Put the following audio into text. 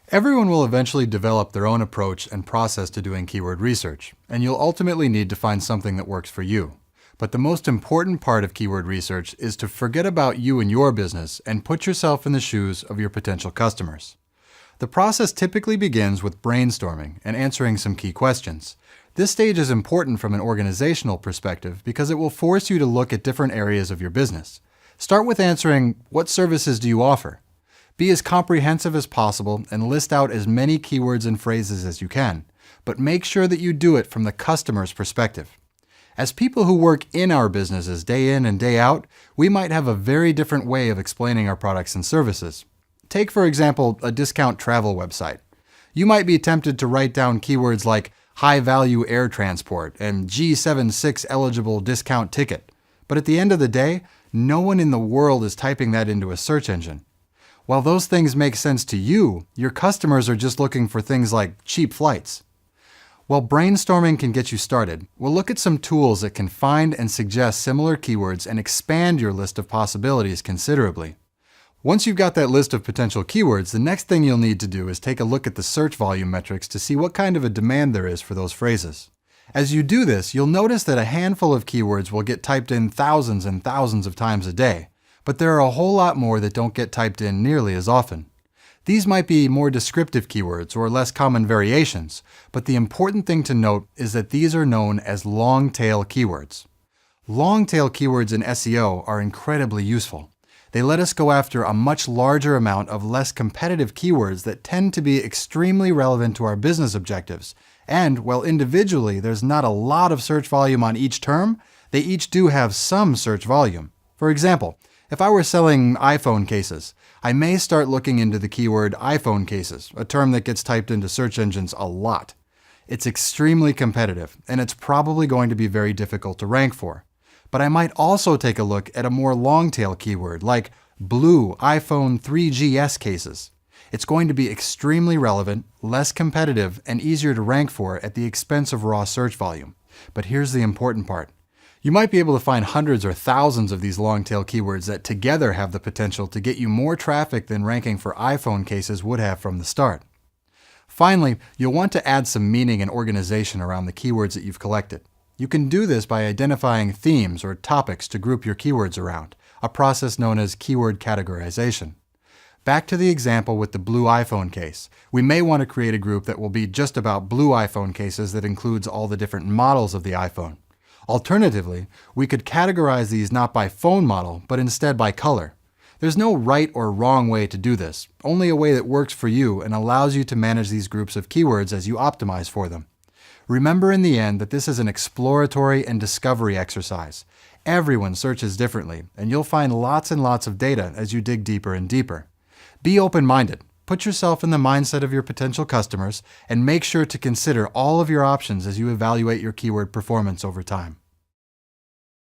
Everyone will eventually develop their own approach and process to doing keyword research, and you'll ultimately need to find something that works for you. But the most important part of keyword research is to forget about you and your business and put yourself in the shoes of your potential customers. The process typically begins with brainstorming and answering some key questions. This stage is important from an organizational perspective because it will force you to look at different areas of your business. Start with answering, what services do you offer? Be as comprehensive as possible and list out as many keywords and phrases as you can, but make sure that you do it from the customer's perspective. As people who work in our businesses day in and day out, we might have a very different way of explaining our products and services. Take, for example, a discount travel website. You might be tempted to write down keywords like high-value air transport and G76 eligible discount ticket, but at the end of the day, no one in the world is typing that into a search engine. While those things make sense to you, your customers are just looking for things like cheap flights. While brainstorming can get you started, we'll look at some tools that can find and suggest similar keywords and expand your list of possibilities considerably. Once you've got that list of potential keywords, the next thing you'll need to do is take a look at the search volume metrics to see what kind of a demand there is for those phrases. As you do this, you'll notice that a handful of keywords will get typed in thousands and thousands of times a day. But there are a whole lot more that don't get typed in nearly as often. These might be more descriptive keywords or less common variations, but the important thing to note is that these are known as long-tail keywords. Long-tail keywords in SEO are incredibly useful. They let us go after a much larger amount of less competitive keywords that tend to be extremely relevant to our business objectives. And while individually there's not a lot of search volume on each term, they each do have some search volume. For example, if I were selling iPhone cases, I may start looking into the keyword iPhone cases, a term that gets typed into search engines a lot. It's extremely competitive, and it's probably going to be very difficult to rank for. But I might also take a look at a more long-tail keyword like blue iPhone 3GS cases. It's going to be extremely relevant, less competitive, and easier to rank for at the expense of raw search volume. But here's the important part. You might be able to find hundreds or thousands of these long-tail keywords that together have the potential to get you more traffic than ranking for iPhone cases would have from the start. Finally, you'll want to add some meaning and organization around the keywords that you've collected. You can do this by identifying themes or topics to group your keywords around, a process known as keyword categorization. Back to the example with the blue iPhone case. We may want to create a group that will be just about blue iPhone cases that includes all the different models of the iPhone. Alternatively, we could categorize these not by phone model, but instead by color. There's no right or wrong way to do this, only a way that works for you and allows you to manage these groups of keywords as you optimize for them. Remember in the end that this is an exploratory and discovery exercise. Everyone searches differently, and you'll find lots and lots of data as you dig deeper and deeper. Be open-minded. Put yourself in the mindset of your potential customers and make sure to consider all of your options as you evaluate your keyword performance over time.